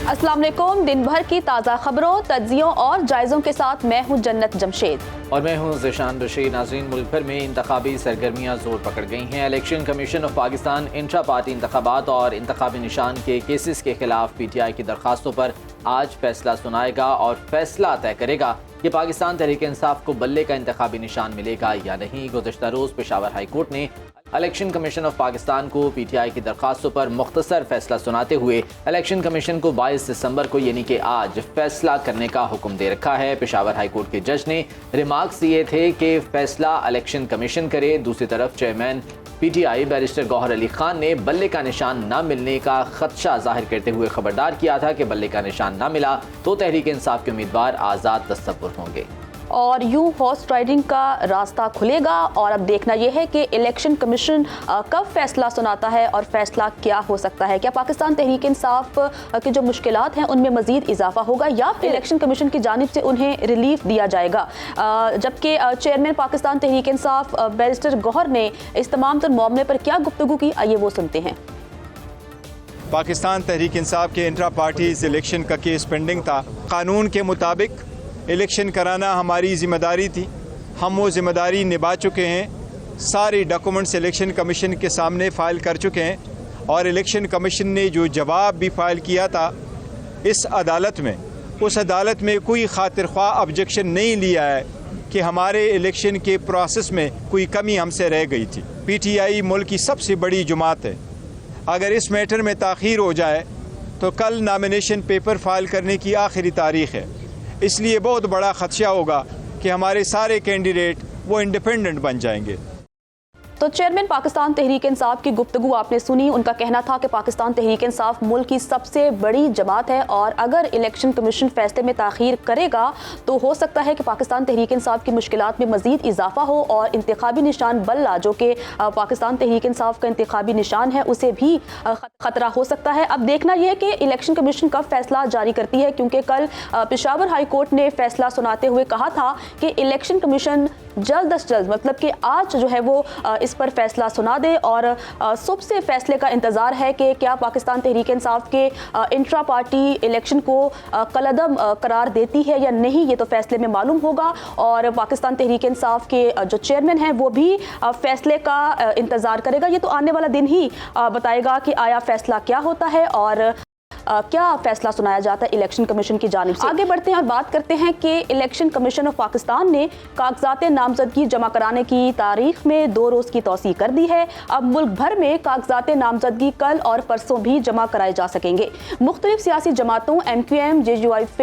अस्सलाम वालेकुम। दिन भर की ताज़ा खबरों, तज्जियों और जायज़ों के साथ मैं हूं जन्नत जमशेद और मैं हूं ज़ीशान बशीर। नाज़रीन, मुल्क भर में इंतखाबी सरगर्मियाँ जोर पकड़ गई हैं। Election commission of Pakistan intra party इंतखाबात और इंतखाबी निशान के केसेस के खिलाफ PTI की दरखास्तों पर आज फैसला सुनाएगा और फैसला तय करेगा कि पाकिस्तान तहरीक इंसाफ को बल्ले का इंतखाबी निशान मिलेगा या नहीं। गुज़श्ता रोज़ पेशावर हाई कोर्ट ने इलेक्शन कमीशन ऑफ पाकिस्तान को PTI की दरखास्तों पर मुख्तसर फैसला सुनाते हुए इलेक्शन कमीशन को 22 दिसंबर को यानी कि आज फैसला करने का हुक्म दे रखा है। पेशावर हाई कोर्ट के जज ने रिमार्क्स दिए थे कि फैसला इलेक्शन कमीशन करे। दूसरी तरफ chairman PTI barrister Gauhar Ali Khan ने बल्ले का निशान न मिलने का खदशा जाहिर करते हुए खबरदार किया था कि बल्ले का निशान न मिला तो तहरीक इंसाफ के उम्मीदवार आज़ाद तस्वुर होंगे और यूं हॉर्स राइडिंग का रास्ता खुलेगा। और अब देखना यह है कि इलेक्शन कमीशन कब फैसला सुनाता है और फैसला क्या हो सकता है। क्या पाकिस्तान तहरीक इंसाफ की जो मुश्किलात हैं उनमें मजीद इजाफा होगा या फिर इलेक्शन कमीशन की जानिब से उन्हें रिलीफ दिया जाएगा। जबकि चेयरमैन पाकिस्तान तहरीक इंसाफ बैरिस्टर गौहर ने इस तमाम तर मामले पर क्या गुफ्तगू की, आइए वो सुनते हैं। पाकिस्तान तहरीक इंसाफ के इंट्रा पार्टीज इलेक्शन का केस पेंडिंग था। कानून के मुताबिक इलेक्शन कराना हमारी ज़िम्मेदारी थी, हम वो ज़िम्मेदारी निभा चुके हैं। सारे डॉक्यूमेंट्स इलेक्शन कमीशन के सामने फ़ाइल कर चुके हैं और इलेक्शन कमीशन ने जो जवाब भी फ़ाइल किया था इस अदालत में, उस अदालत में कोई खातिर ख्वाह ऑब्जेक्शन नहीं लिया है कि हमारे इलेक्शन के प्रोसेस में कोई कमी हमसे रह गई थी। PTI मुल्क की सबसे बड़ी जमात है। अगर इस मैटर में ताख़ीर हो जाए तो कल नामिनेशन पेपर फाइल करने की आखिरी तारीख़ है। इसलिए बहुत बड़ा खदशा होगा कि हमारे सारे कैंडिडेट वो इंडिपेंडेंट बन जाएंगे। तो चेयरमैन पाकिस्तान तहरीक इंसाफ की गुफ्तगू आपने सुनी। उनका कहना था कि पाकिस्तान तहरीक इंसाफ मुल्क की सबसे बड़ी जमात है और अगर इलेक्शन कमीशन फैसले में ताख़ीर करेगा तो हो सकता है कि पाकिस्तान तहरीक इंसाफ की मुश्किलात में मजीद इजाफा हो और इंतखाबी निशान बल्ला जो कि पाकिस्तान तहरीक इंसाफ का इंतखाबी निशान है उसे भी खतरा हो सकता है। अब देखना यह है कि इलेक्शन कमीशन कब फैसला जारी करती है, क्योंकि कल पेशावर हाई कोर्ट ने फैसला सुनाते हुए कहा था कि इलेक्शन कमीशन जल्द अज जल्द मतलब कि आज जो है वो इस पर फैसला सुना दे। और सुबह से फैसले का इंतज़ार है कि क्या पाकिस्तान तहरीक इंसाफ के इंट्रा पार्टी इलेक्शन को कलअदम करार देती है या नहीं, ये तो फैसले में मालूम होगा। और पाकिस्तान तहरीक इंसाफ के जो चेयरमैन हैं वो भी फैसले का इंतज़ार करेगा। ये तो आने वाला दिन ही बताएगा कि आया फैसला क्या होता है और क्या फैसला सुनाया जाता है इलेक्शन कमीशन की जानिब से। आगे बढ़ते हैं और बात करते हैं कि इलेक्शन कमीशन ऑफ पाकिस्तान ने कागजात नामजदगी जमा कराने की तारीख में 2 रोज़ की तौसीह कर दी है। अब मुल्क भर में कागजात नामजदगी कल और परसों भी जमा कराए जा सकेंगे। मुख्तलिफ सियासी जमातों MQM, JUIF,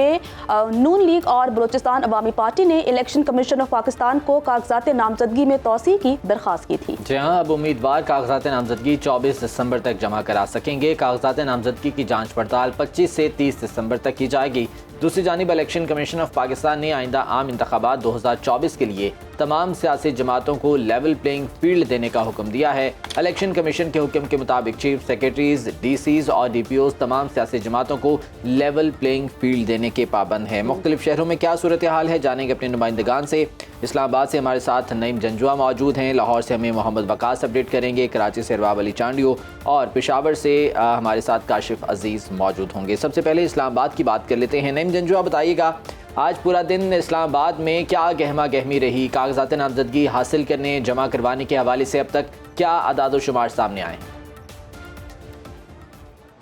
नून लीग और बलोचिस्तान अवामी पार्टी ने इलेक्शन कमीशन ऑफ पाकिस्तान को कागजात नामजदगी में तौसीह की दरख्वास्त की थी। जी हाँ, अब उम्मीदवार कागजात नामजदगी 24 दिसंबर तक जमा करा सकेंगे। कागजात नामजदगी की जाँच पड़ताल 25 से 30 दिसंबर तक की जाएगी। दूसरी जानिब इलेक्शन कमीशन ऑफ पाकिस्तान ने आइंदा आम इंतखाबात 2024 के लिए तमाम सियासी जमातों को लेवल प्लेइंग फील्ड देने का हुक्म दिया है। इलेक्शन कमीशन के हुक्म के मुताबिक चीफ सेक्रेटरीज, DCs और DPOs तमाम सियासी जमातों को लेवल प्लेइंग फील्ड देने के पाबंद हैं। मुख्तलिफ शहरों में क्या सूरत हाल है जानेंगे अपने नुमाइंदगान से। इस्लामाबाद से हमारे साथ नईम जंजुआ मौजूद हैं, लाहौर से हमें मोहम्मद वकास अपडेट करेंगे, कराची से रबाब अली चांडियो और पेशावर से हमारे साथ काशिफ अजीज़ मौजूद होंगे। सबसे पहले इस्लामाबाद की बात कर लेते हैं। नईम जंजुआ, बताइएगा आज पूरा दिन इस्लामाबाद में क्या गहमा गहमी रही, कागजात नामजदगी हासिल करने जमा करवाने के हवाले से अब तक क्या आदाद व शुमार सामने आए?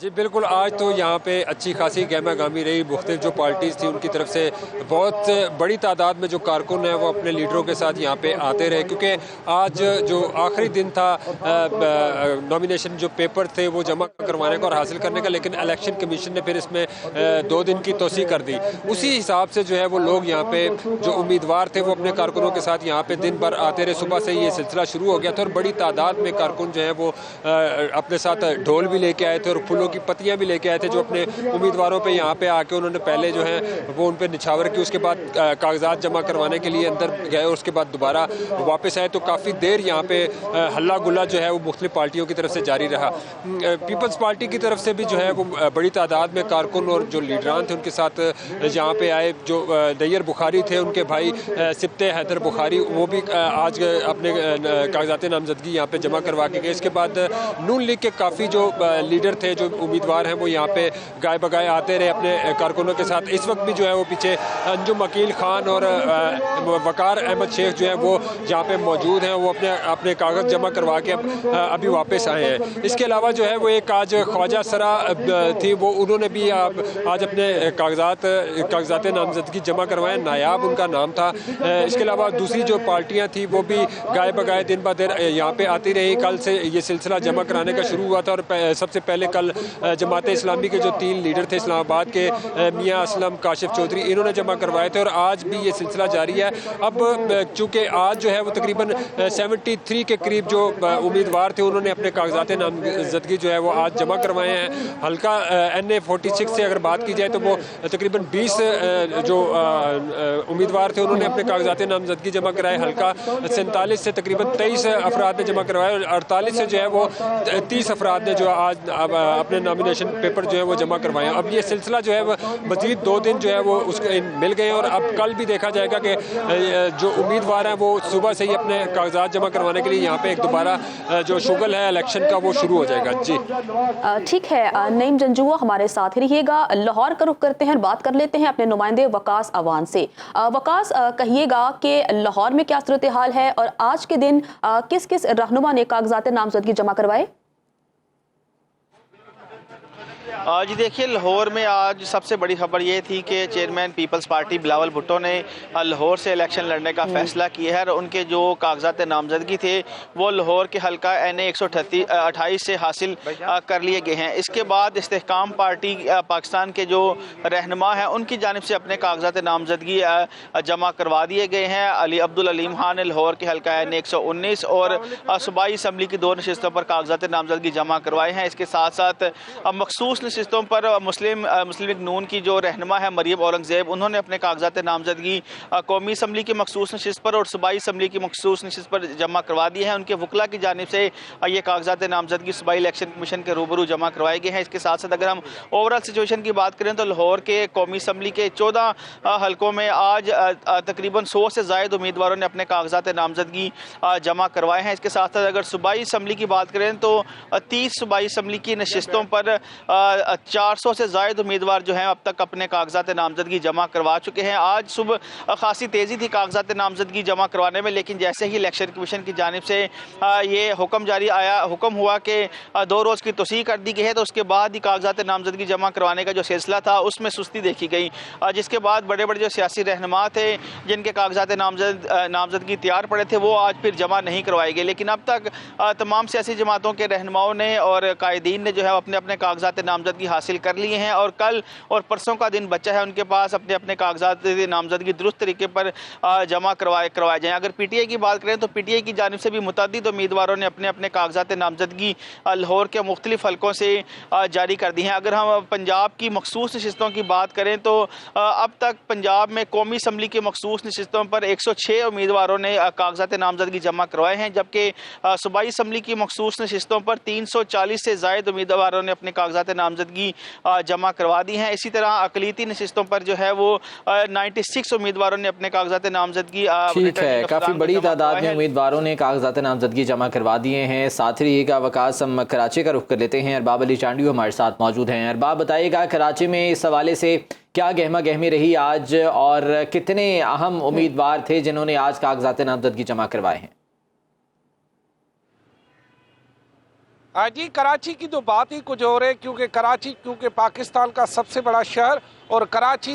जी बिल्कुल, आज तो यहाँ पे अच्छी खासी गहमा गहमी रही। मुख्तलिफ जो पार्टीज़ थी उनकी तरफ से बहुत बड़ी तादाद में जो कारकुन हैं वो अपने लीडरों के साथ यहाँ पे आते रहे, क्योंकि आज जो आखिरी दिन था नॉमिनेशन जो पेपर थे वो जमा करवाने का और हासिल करने का, लेकिन इलेक्शन कमीशन ने फिर इसमें 2 दिन की तोसी कर दी। उसी हिसाब से जो है वो लोग यहाँ पे जो उम्मीदवार थे वो अपने कारकुनों के साथ यहाँ पे दिन भर आते रहे। सुबह से ये सिलसिला शुरू हो गया था और बड़ी तादाद में कारकुन जो है वो अपने साथ ढोल भी लेके आए थे और फूलों की पत्तियां भी लेके आए थे, जो अपने उम्मीदवारों पे यहाँ पे आके उन्होंने पहले जो है वो उन पे निछावर की, उसके बाद कागजात जमा करवाने के लिए अंदर गए और उसके बाद दोबारा वापस आए। तो काफ़ी देर यहाँ पे हल्ला गुल्ला जो है वो मुख्तलिफ पार्टियों की तरफ से जारी रहा। पीपल्स पार्टी की तरफ से भी जो है वो बड़ी तादाद में कारकुन और जो लीडरान थे उनके साथ यहाँ पे आए। जो नैयर बुखारी थे उनके भाई सिप्ते हैदर बुखारी, वो भी आज अपने कागजात नामजदगी यहाँ पे जमा करवा के गए। इसके बाद नून लीग के काफ़ी जो लीडर थे जो उम्मीदवार हैं वो यहाँ पे गाय बगाए आते रहे अपने कारकुनों के साथ। इस वक्त भी जो है वो पीछे अंजुम अकील खान और वकार अहमद शेख जो है वो यहाँ पे मौजूद हैं, वो अपने कागज़ जमा करवा के अभी वापस आए हैं। इसके अलावा जो है वो एक आज ख्वाजा सरा थी, वो उन्होंने भी आज अपने कागजात नामजदगी जमा करवाए, नायाब उनका नाम था। इसके अलावा दूसरी जो पार्टियां थी वो भी गाय बगाए दिन ब दिन यहाँ पे आती रही। कल से ये सिलसिला जमा कराने का शुरू हुआ था और सबसे पहले कल जमात इस्लामी के जो 3 लीडर थे इस्लामाबाद के, मियाँ असलम, काशिफ चौधरी, इन्होंने जमा करवाए थे और आज भी ये सिलसिला जारी है। अब चूँकि आज जो है वो तकरीबन 73 के करीब जो उम्मीदवार थे उन्होंने अपने कागजात नामजदगी जो है वो आज जमा करवाए हैं। हल्का NA 46 से अगर बात की जाए तो वो तकरीबन 20 जो उम्मीदवार थे उन्होंने अपने कागजात नामजदगी जमा कराए। हल्का 47 से तकरीबन 23 अफराद ने जमा करवाए और 48 से जो है वो 30 अफराद ने जो आज अपने नॉमिनेशन पेपर जो है वो जमा करवाए। अब ये सिलसिला जो है वो मजीद 2 दिन जो है वो उसके मिल गए और अब कल भी देखा जाएगा कि जो उम्मीदवार हैं वो सुबह से ही अपने कागजात जमा करवाने के लिए यहाँ पे एक दोबारा जो शुगल है इलेक्शन का वो शुरू हो जाएगा। जी ठीक है, नईम जंजुआ हमारे साथ ही रहिएगा। लाहौर का रुख करते हैं, बात कर लेते हैं अपने नुमाइंदे वकास अवान से। वकास, कहिएगा कि लाहौर में क्या सूरत हाल है और आज के दिन किस किस रहनुमा ने कागजात नामजदगी जमा करवाए? जी देखिए, लाहौर में आज सबसे बड़ी खबर ये थी कि chairman Peoples Party Bilawal Bhutto ने लाहौर से इलेक्शन लड़ने का फैसला किया है और उनके जो कागजात नामजदगी थे वो लाहौर के हल्का NA 128 से हासिल कर लिए गए हैं। इसके बाद इस्तेहकाम पार्टी पाकिस्तान के जो रहनुमा हैं उनकी जानिब से अपने कागजात नामजदगी जमा करवा दिए गए हैं। अली अब्दुल अलीम खान ने लाहौर के हल्का NA 119 और सूबाई असम्बली की 2 नशिस्तों पर कागजात नामजदगी जमा करवाए हैं। इसके साथ साथ मखसूस नशिस्तों पर मुस्लिम लीग नून की जो रहनुमा है मरियम औरंगजेब, उन्होंने अपने कागजात नामजदगी कौमी असम्बली की मखसूस नशिस्त पर और सूबाई असम्बली की मखसूस नशिस्त पर जमा करवा दिए हैं। उनके वकला की जानिब से ये कागजात नामजदगी सूबाई इलेक्शन कमीशन के रूबरू जमा करवाए गए हैं। इसके साथ साथ अगर हम ओवरऑल सिचुएशन की बात करें तो लाहौर के कौमी असम्बली के 14 हल्कों में आज तकरीबन 100 से ज़ायद उम्मीदवारों ने अपने कागजात नामजदगी जमा करवाए हैं। इसके साथ साथ अगर सूबाई असम्बली की बात करें तो 30 सूबाई असम्बली की नशिस्तों पर 400 से ज़ायद उम्मीदवार जो हैं अब तक अपने कागजात नामजदगी जमा करवा चुके हैं। आज सुबह खासी तेज़ी थी कागजात नामजदगी जमा करवाने में, लेकिन जैसे ही इलेक्शन कमीशन की जानिब से ये हुक्म हुआ कि 2 रोज़ की तोसीह कर दी गई है, तो उसके बाद ही कागजात नामजदगी जमा करवाने का जो सिलसिला था उसमें सुस्ती देखी गई, जिसके बाद बड़े बड़े जो सियासी रहनुमा थे जिनके कागजात नामजदगी तैयार पड़े थे वो आज फिर जमा नहीं करवाए गए। लेकिन अब तक तमाम सियासी जमातों के रहनुमाओं ने और कायदीन ने जो है अपने अपने कागजात नामजदगी हासिल कर लिए हैं और कल और परसों का दिन बचा है उनके पास अपने अपने कागजात नामजदगी दुरुस्त तरीके पर जमा करवाए जाएँ। अगर PTI की बात करें तो PTI की जानिब से भी मुतअद्दिद उम्मीदवारों ने अपने अपने कागजात नामजदगी लाहौर के मुख्तलिफ हल्कों से जारी कर दी हैं। अगर हम पंजाब की मखसूस नशिस्तों की बात करें तो अब तक पंजाब में कौमी असम्बली की मखसूस नशिस्तों पर 106 उम्मीदवारों ने कागजात नामजदगी जमा करवाए हैं, जबकि सूबाई असम्बली की मखसूस नशिस्तों पर 340 से ज़ायद उम्मीदवारों ने अपने कागजात नामजदगी जमा करवा दी हैं। इसी तरह अकलीती नशिस्तों पर जो है वो 96 उम्मीदवारों ने अपने कागजात नामजदगी ठीक है, काफ़ी बड़ी तादाद में उम्मीदवारों ने कागजात नामजदगी जमा करवा दिए हैं। साथ ही रहिएगा वकास, हम कराची का रुख कर लेते हैं। अरबाब अली चांडियो हमारे साथ मौजूद हैं। अरबाब, बताइएगा कराची में इस हवाले से क्या गहमा गहमी रही आज और कितने अहम उम्मीदवार थे जिन्होंने आज कागजात नामजदगी जमा करवाए हैं? जी, कराची की तो बात ही कुछ और है, क्योंकि पाकिस्तान का सबसे बड़ा शहर और कराची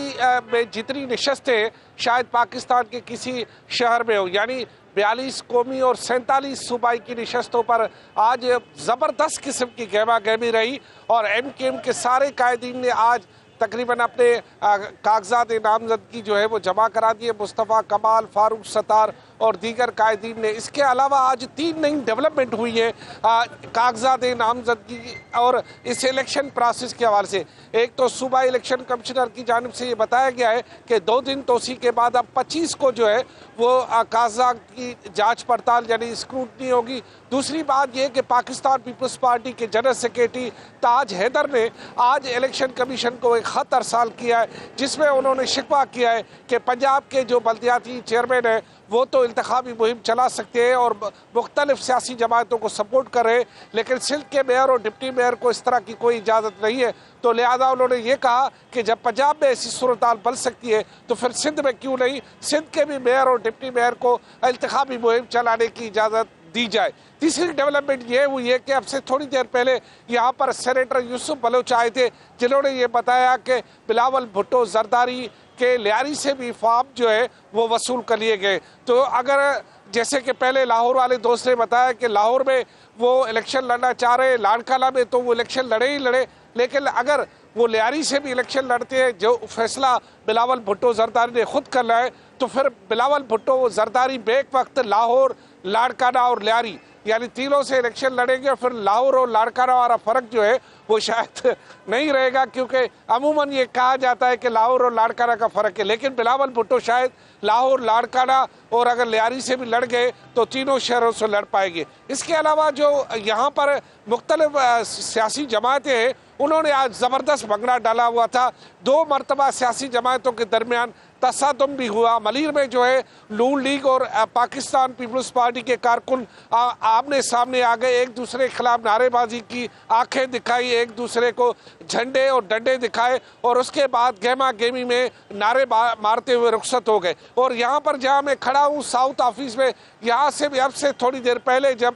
में जितनी नशस्तें शायद पाकिस्तान के किसी शहर में हो, यानी 42 कौमी और 47 सूबाई की नशस्तों पर आज ज़बरदस्त किस्म की गहमा गहमी रही और MKM के सारे कायदीन ने आज तकरीबन अपने कागजात नामजदगी जो है वो जमा करा दिए। मुस्तफ़ा कमाल, फारूक सत्तार और दीगर कायदीन ने। इसके अलावा आज 3 नई डेवलपमेंट हुई है कागजात नामजदगी और इस इलेक्शन प्रोसेस के हवाले से। एक तो सूबा इलेक्शन कमिश्नर की जानिब से ये बताया गया है कि 2 दिन तोसी के बाद अब 25 को जो है वो कागजात की जांच पड़ताल यानी स्क्रूटनी होगी। दूसरी बात यह कि पाकिस्तान पीपल्स पार्टी के जनरल सेक्रेटरी ताज हैदर ने आज इलेक्शन कमीशन को एक ख़त अरसाल किया है, जिसमें उन्होंने शिकवा किया है कि पंजाब के जो बल्दियाती चेयरमैन है वो तो इंतखाबी मुहिम चला सकते हैं और मुख्तलिफ सियासी जमातों को सपोर्ट कर रहे हैं, लेकिन सिंध के मेयर और डिप्टी मेयर को इस तरह की कोई इजाज़त नहीं है। तो लिहाजा उन्होंने ये कहा कि जब पंजाब में ऐसी सूरत हाल बन सकती है तो फिर सिंध में क्यों नहीं, सिंध के भी मेयर और डिप्टी मेयर को इंतखाबी मुहिम चलाने की इजाज़त दी जाए। तीसरी डेवलपमेंट ये हुई है कि अब से थोड़ी देर पहले यहाँ पर सेनेटर यूसुफ बलोच आए थे, जिन्होंने ये बताया कि बिलावल भुट्टो जरदारी के लियारी से भी फॉर्म जो है वो वसूल कर लिए गए। तो अगर जैसे कि पहले लाहौर वाले दोस्त ने बताया कि लाहौर में वो इलेक्शन लड़ना चाह रहे हैं, लाड़काना में तो वो इलेक्शन लड़े ही लड़े, लेकिन अगर वो लियारी से भी इलेक्शन लड़ते हैं, जो फैसला बिलावल भुट्टो जरदारी ने खुद करना है, तो फिर बिलावल भुट्टो जरदारी बेक वक्त लाहौर, लाड़काना और लियारी यानी तीनों से इलेक्शन लड़ेंगे। और फिर लाहौर और लाड़काना वाला फ़र्क जो है वो शायद नहीं रहेगा, क्योंकि अमूमन ये कहा जाता है कि लाहौर और लाड़काना का फ़र्क है, लेकिन बिलावल भुट्टो शायद लाहौर, लाड़काना और अगर लियारी से भी लड़ गए तो तीनों शहरों से लड़ पाएंगे। इसके अलावा जो यहाँ पर मुख्तलिफ सियासी जमातें हैं, उन्होंने आज ज़बरदस्त भंगड़ा डाला हुआ था। 2 मरतबा सियासी जमातों के दरमियान तसादुम भी हुआ। मलीर में जो है नून लीग और पाकिस्तान पीपल्स पार्टी के कारकुन आमने सामने आ गए, एक दूसरे के खिलाफ नारेबाजी की, आंखें दिखाई, एक दूसरे को झंडे और डंडे दिखाए और उसके बाद गहमा गहमी में नारे मारते हुए रुखसत हो गए। और यहाँ पर जहाँ मैं खड़ा हूँ साउथ ऑफिस में, यहाँ से भी अब से थोड़ी देर पहले जब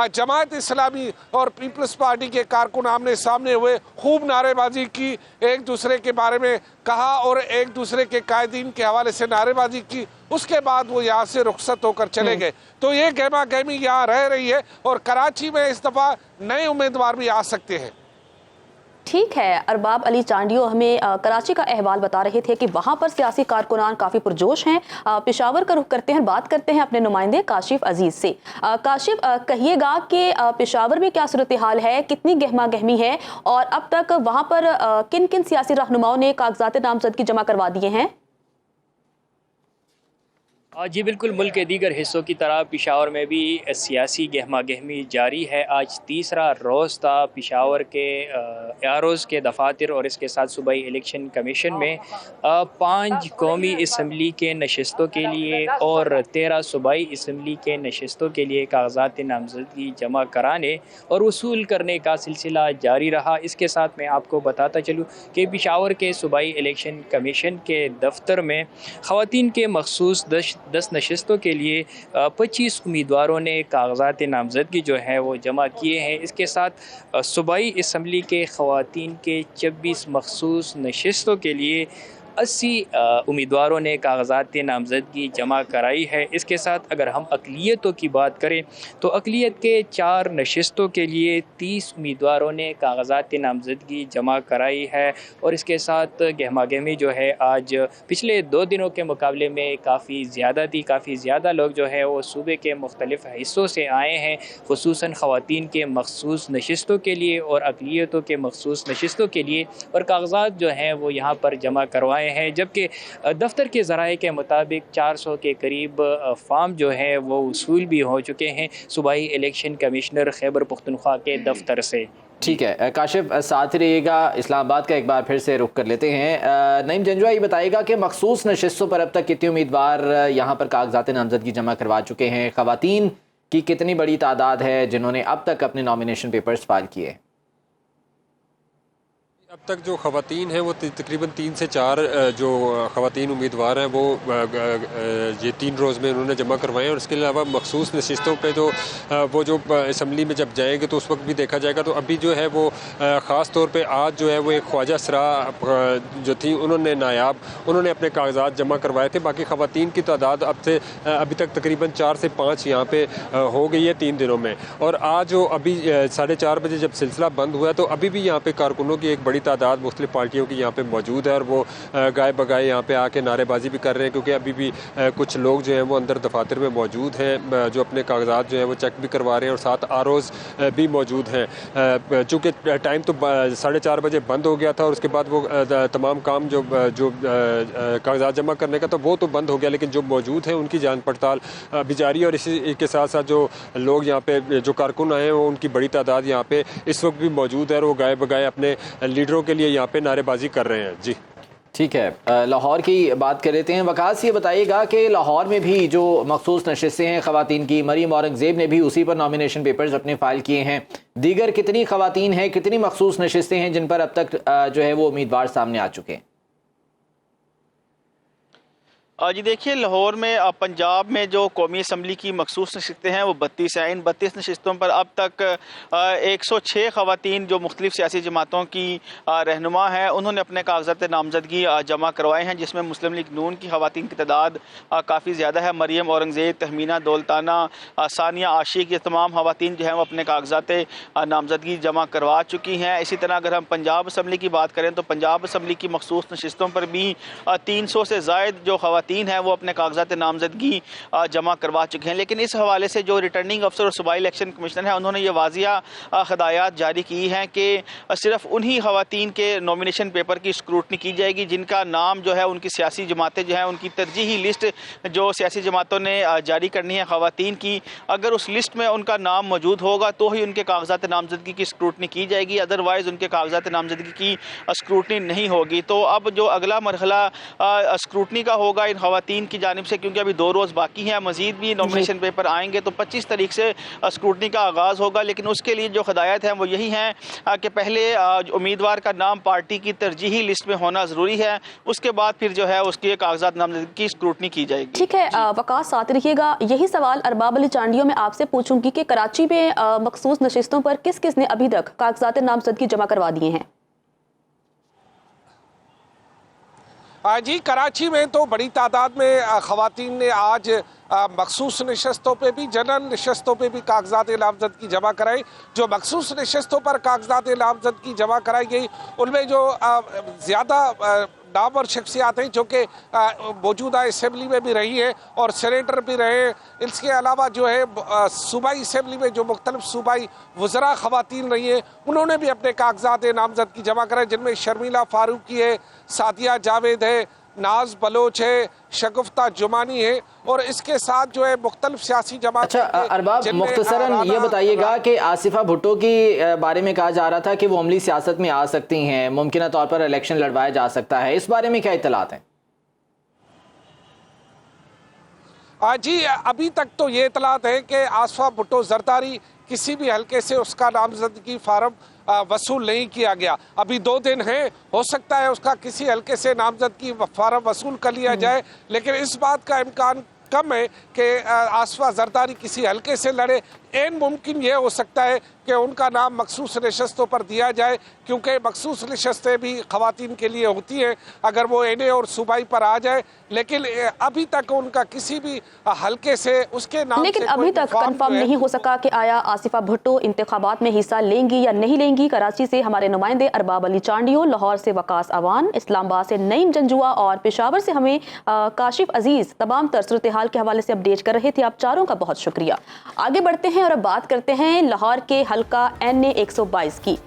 जमात इस्लामी और पीपल्स पार्टी के कारकुन आमने सामने हुए, खूब नारेबाजी की, एक दूसरे के बारे में कहा और एक दूसरे के कायदीन के हवाले से नारेबाजी की। उसके बाद वो यहाँ से रुखसत होकर चले गए। तो ये गहमा गहमी यहाँ रह रही है और कराची में इस दफ़ा नए उम्मीदवार भी आ सकते हैं। ठीक है, अरबाब अली चांडियो हमें कराची का अहवाल बता रहे थे कि वहां पर सियासी कारकुनान काफ़ी पुरजोश हैं। पेशावर का रुख करते हैं, बात करते हैं अपने नुमाइंदे काशिफ अजीज से। काशिफ, कहिएगा कि पेशावर में क्या सूरत हाल है, कितनी गहमा गहमी है और अब तक वहां पर किन किन सियासी रहनुमाओं ने कागजात नामजदगी जमा करवा दिए हैं? जी बिल्कुल, मुल्क के दीगर हिस्सों की तरह पेशावर में भी सियासी गहमा गहमी जारी है। आज तीसरा रोज़ था पेशावर के आरोज़ के दफातर और इसके साथ सूबाई इलेक्शन कमीशन में 5 कौमी असम्बली के नशस्तों के लिए और 13 सूबाई असम्बली के नशस्तों के लिए कागजात नामजदगी जमा कराने और वसूल करने का सिलसिला जारी रहा। इसके साथ मैं आपको बताता चलूँ कि पेशावर के सूबाई इलेक्शन कमीशन के दफ्तर में ख़वातीन के मखसूस 10 नशस्तों के लिए 25 उम्मीदवारों ने कागजात नामजदगी जो है वो जमा किए हैं। इसके साथ सूबाई असम्बली के ख़वातीन के 26 मखसूस नशस्तों के लिए 80 उम्मीदवारों ने कागजात नामजदगी जमा कराई है। इसके साथ अगर हम अक़लियतों की बात करें तो अक़लियत के 4 नशस्तों के लिए 30 उम्मीदवारों ने कागजात नामजदगी जमा कराई है। और इसके साथ गहमा गहमी जो है आज पिछले 2 दिनों के मुकाबले में काफ़ी ज़्यादा थी। काफ़ी ज़्यादा लोग जो है वो सूबे के मुख्तलिफ़ हिस्सों से आए हैं, खुसूसन ख़वातीन के मखसूस नशस्तों के लिए और अक़लियतों के मखसूस नशस्तों के लिए, और कागजात जो हैं वो यहाँ पर जमा करवाए हैं। जबकि दफ्तर के ज़राए के मुताबिक 400 के करीब फार्म जो है वो वसूल भी हो चुके हैं सूबाई इलेक्शन कमिश्नर खैबर पख्तूनख्वा के दफ्तर से। ठीक है काशिफ, साथ रहिएगा। इस्लामाबाद का एक बार फिर से रुख कर लेते हैं। नईम जंजुआ, ये बताएगा कि मखसूस नशस्तों पर अब तक कितने उम्मीदवार यहाँ पर कागजात नामजदगी जमा करवा चुके हैं? ख़वातीन की कितनी बड़ी तादाद है जिन्होंने अब तक अपने नॉमिनेशन पेपर्स फाइल किए? अब तक जो ख़वातीन हैं वो तकरीबन 3 से 4 जो ख़वातीन उम्मीदवार हैं वो ये 3 रोज़ में उन्होंने जमा करवाए हैं। और इसके अलावा मखसूस नशिस्तों पे जो वो जो असम्बली में जब जाएंगे तो उस वक्त भी देखा जाएगा। तो अभी जो है वो ख़ास तौर पे आज जो है वो एक ख्वाजा सरा जो थी उन्होंने नायाब उन्होंने अपने कागजात जमा करवाए थे। बाकी ख़वातीन की तादाद अब से अभी तक तकरीबन 4 से 5 यहाँ पे हो गई है 3 दिनों में। और आज जो अभी 4:30 बजे जब सिलसिला बंद हुआ तो अभी भी यहाँ पे कारकुनों की एक बड़ी तादाद मुख्तलिफ पार्टियों की यहाँ पे मौजूद है और वो गाय बगाए यहाँ पे आके नारेबाजी भी कर रहे हैं, क्योंकि अभी भी कुछ लोग जो हैं वो अंदर दफातर में मौजूद हैं जो अपने कागजात जो हैं वो चेक भी करवा रहे हैं और साथ आरओज़ भी मौजूद हैं। चूँकि टाइम तो 4:30 बजे बंद हो गया था और उसके बाद वो तमाम काम जो कागजात जमा करने का तो वो तो बंद हो गया, लेकिन जो मौजूद हैं उनकी जांच पड़ताल अभी जारी है। और इसी के साथ साथ जो लोग यहाँ पे जो कारकुन आए हैं वो उनकी बड़ी तादाद यहाँ पे इस वक्त भी मौजूद है और वो गाय बगाए अपने लीडरों के लिए यहाँ पे नारेबाजी कर रहे हैं। जी ठीक है, लाहौर की बात कर लेते हैं। वकास, ये बताइएगा कि लाहौर में भी जो मखसूस नशिस्तें हैं ख़वातीन की, मरीम औरंगज़ेब ने भी उसी पर नॉमिनेशन पेपर्स अपने फाइल किए हैं। दीगर कितनी ख़वातीन हैं, कितनी मखसूस नशिस्तें हैं जिन पर अब तक जो है वो उम्मीदवार सामने आ चुके हैं? जी देखिए, लाहौर में पंजाब में जो कौमी असम्बली की मखसूस नशिस्तें हैं वो 32 हैं। इन 32 नशिस्तों पर अब तक 106 ख़वातीन जो मुख्तलिफ सियासी जमातों की रहनुमा हैं उन्होंने अपने कागजात नामजदगी जमा करवाए हैं, जिसमें मुस्लिम लीग नून की ख़वातीन की तादाद काफ़ी ज़्यादा है। मरीम औरंगज़ेब, तहमीना दौलताना, सानिया आशिक, ये तमाम ख़वातीन जो हैं वो अपने कागजात नामजदगी जमा करवा चुकी हैं। इसी तरह अगर हम पंजाब असम्बली की बात करें तो पंजाब असम्बली की मखसूस नशिस्तों पर भी 300 से ज़ायद जो ख़वातीन हैं वो अपने कागजात नामजदगी जमा करवा चुके हैं। लेकिन इस हवाले से जो रिटर्निंग अफसर और सूबाई इलेक्शन कमिश्नर हैं उन्होंने ये वाजिया हदायत जारी की हैं कि सिर्फ उन्हीं ख़वातीन के नॉमिनेशन पेपर की स्क्रूटनी की जाएगी जिनका नाम जो है उनकी सियासी जमातें जो हैं उनकी तरजीही लिस्ट जो सियासी जमातों ने जारी करनी है ख़वातीन की, अगर उस लिस्ट में उनका नाम मौजूद होगा तो ही उनके कागजात नामजदगी की स्क्रूटनी की जाएगी, अदरवाइज़ उनके कागजात नामजदगी की स्क्रूटनी नहीं होगी। तो अब जो अगला मरहला स्क्रूटनी का होगा इन ख़वातीन की जानिब से, क्योंकि अभी 2 रोज़ बाकी हैं, मज़ीद भी नॉमिनेशन पेपर आएंगे तो 25 तारीख से स्क्रूटनी का आगाज़ होगा। लेकिन उसके लिए जो हदायत हैं वो यही हैं कि पहले उम्मीदवार का नाम पार्टी की तरजीही लिस्ट में होना ज़रूरी है, उसके बाद फिर जो है उसके कागजात नामजदगी की स्क्रूटनी की जाएगी। ठीक है, वकास साथ रखिएगा। यही सवाल अरबाब अली चांडियों में आपसे पूछूंगी कि कराची में मखसूस नशिस्तों पर किस किस ने अभी तक कागजात नामजदगी जमा करवा दिए हैं? जी, कराची में तो बड़ी तादाद में ख़वातीन ने आज मखसूस नशस्तों पे भी, जनरल नशस्तों पे भी कागजात नामजदगी जमा कराई। जो मखसूस नशस्तों पर कागजात नामजदगी जमा कराई गई उनमें जो ज़्यादा नामवर शख्सियात हैं जो कि मौजूदा असम्बली में भी रही है और सेनेटर भी रहे हैं, इसके अलावा जो है सूबाई असम्बली में जो मुख्तलिफ सूबाई वज़रा ख़वातीन रही हैं उन्होंने भी अपने कागजात नामजदगी जमा कराए, जिनमें शर्मिला फारूकी है, सादिया जावेद है, नाज बलोच है, शगुफ्ता जुमानी है और इसके साथ जो है मुख्तलिफ सियासी जमात। अच्छा अरबाब, मुख्तसरन ये बताइएगा कि आसिफा भुट्टो के बारे में कहा जा रहा था कि वो अमली सियासत में आ सकती हैं, मुमकिन तौर पर इलेक्शन लड़वाया जा सकता है, इस बारे में क्या इत्तलात हैं? जी, अभी तक तो ये इत्तलात है कि आसिफा भुट्टो जरदारी किसी भी हल्के से उसका नामजदगी फार्म वसूल नहीं किया गया। अभी 2 दिन है, हो सकता है उसका किसी हल्के से नामजदगी फार्म वसूल कर लिया जाए, लेकिन इस बात का इम्कान कम है कि आसिफा जरदारी किसी हल्के से लड़े। एन मुमकिन ये हो सकता है कि उनका नाम मखसूस नशस्तों पर दिया जाए, क्योंकि मखसूस नशस्तें भी ख़वातीन के लिए होती हैं अगर वो एन ए और सूबाई पर आ जाए। लेकिन अभी तक उनका किसी भी हल्के से उसके नाम, लेकिन अभी तक कंफर्म नहीं हो सका कि आया आसिफा भुट्टो इंतखाबात में हिस्सा लेंगी या नहीं लेंगी। कराची से हमारे नुमाइंदे अरबाब अली चांडियो, लाहौर से वकास अवान, इस्लामाबाद से नईम जंजुआ और पेशावर से हमें काशिफ अजीज तमाम तर सूरत हाल के हवाले से अपडेट कर रहे थे। आप चारों का बहुत शुक्रिया। आगे बढ़ते हैं और अब बात करते हैं लाहौर के हल्का NA 122 की।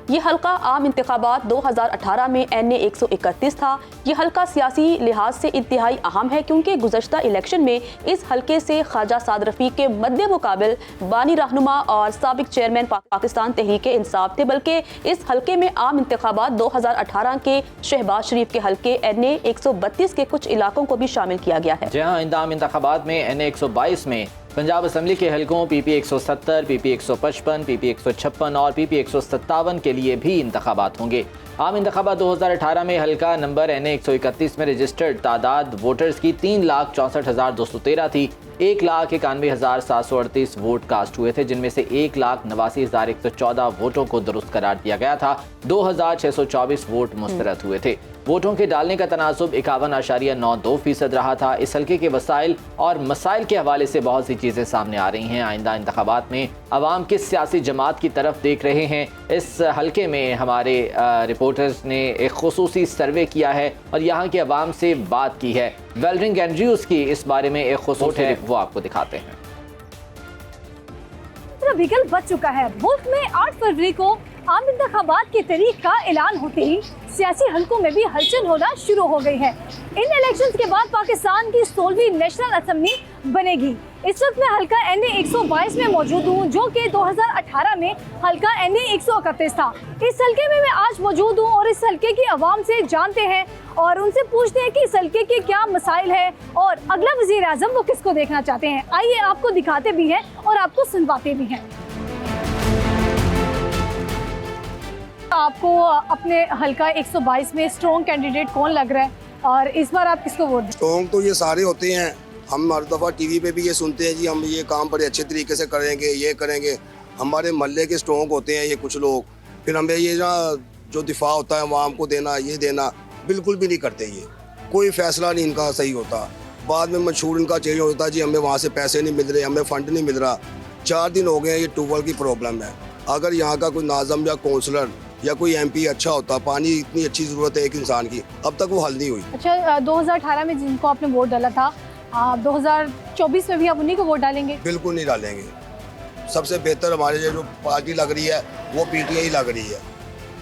ये हल्का आम इंतखाबात 2018 में NA 131 था। ये हल्का सियासी लिहाज से इंतहाई अहम है क्योंकि गुज़श्ता इलेक्शन में इस हल्के से ख्वाजा साद रफ़ीक के मद्दे मुकाबिल बानी रहनुमा और साबिक चेयरमैन पाकिस्तान तहरीक इंसाफ थे, बल्कि इस हल्के में आम इंतखाबात 2018 के शहबाज शरीफ के हल्के NA 132 के कुछ इलाकों को भी शामिल किया गया है। जी हाँ, इन आम इंतखाबात में NA 122 में पंजाब असम्बली के हलकों PP 170, PP 155, PP 156 और PP 157 के लिए भी इंतखाबात होंगे। आम इंतखाबात 2018 में हल्का नंबर NA 131 में रजिस्टर्ड तादाद वोटर्स की 3,64,213 थी। 1,91,738 वोट कास्ट हुए थे, जिनमें से 1,89,114 वोटों को दुरुस्त करार दिया गया था। 2,624 वोट मुस्तरद हुए थे। वोटों के डालने का तनासुब 51.92% रहा था। इस हल्के के वसाइल और मसाइल के हवाले से बहुत सी चीज़ें सामने आ रही हैं। आइंदा इंतखाबात में अवाम किस सियासी जमात की तरफ देख रहे हैं, इस हल्के में हमारे रिपोर्टर्स ने एक खुसूसी सर्वे किया है और यहाँ के अवाम से बात की है। वेलरिंग एंड्रयूज की इस बारे में एक खुसूसी है, वो आपको दिखाते हैं। विकल्प बच चुका है। मुल्क में 8 फरवरी को आम इंतखाबात की तारीख का ऐलान होते ही सियासी हलकों में भी हलचल होना शुरू हो गई है। इन इलेक्शंस के बाद पाकिस्तान की 16वीं नेशनल असेंबली बनेगी। इस वक्त मैं हल्का NA 122 में मौजूद हूँ, जो कि 2018 में हल्का NA 131 था। इस हल्के में मैं आज मौजूद हूँ और इस हल्के की आवाम से जानते हैं और उनसे पूछते हैं कि इस हल्के के क्या मसाइल है और अगला वजीर आज़म वो किसको देखना चाहते हैं। आइए आपको दिखाते भी हैं और आपको सुनवाते भी हैं। आपको अपने हल्का 122 में स्ट्रॉन्ग कैंडिडेट कौन लग रहा है और इस बार आप किसको वोट दें? स्ट्रॉन्ग तो ये सारे होते हैं। हम हर दफ़ा टीवी पे भी ये सुनते हैं जी हम ये काम बड़े अच्छे तरीके से करेंगे, ये करेंगे। हमारे मोहल्ले के स्ट्रॉन्ग होते हैं ये कुछ लोग, फिर हमें ये जो दिफा होता है आवाम को देना, ये देना बिल्कुल भी नहीं करते। ये कोई फैसला नहीं इनका सही होता। बाद में मशहूर इनका चेंज होता है जी हमें वहाँ से पैसे नहीं मिल रहे, हमें फ़ंड नहीं मिल रहा। 4 दिन हो गए ये ट्यूबवेल की प्रॉब्लम है। अगर यहाँ का कोई नाज़म या कौंसलर या कोई MP अच्छा होता, पानी इतनी अच्छी ज़रूरत है एक इंसान की, अब तक वो हल नहीं हुई। अच्छा, 2018 में जिनको आपने वोट डाला था, 2024 में भी आप उन्हीं को वोट डालेंगे? बिल्कुल नहीं डालेंगे। सबसे बेहतर हमारे जो पार्टी लग रही है वो PTI लग रही है,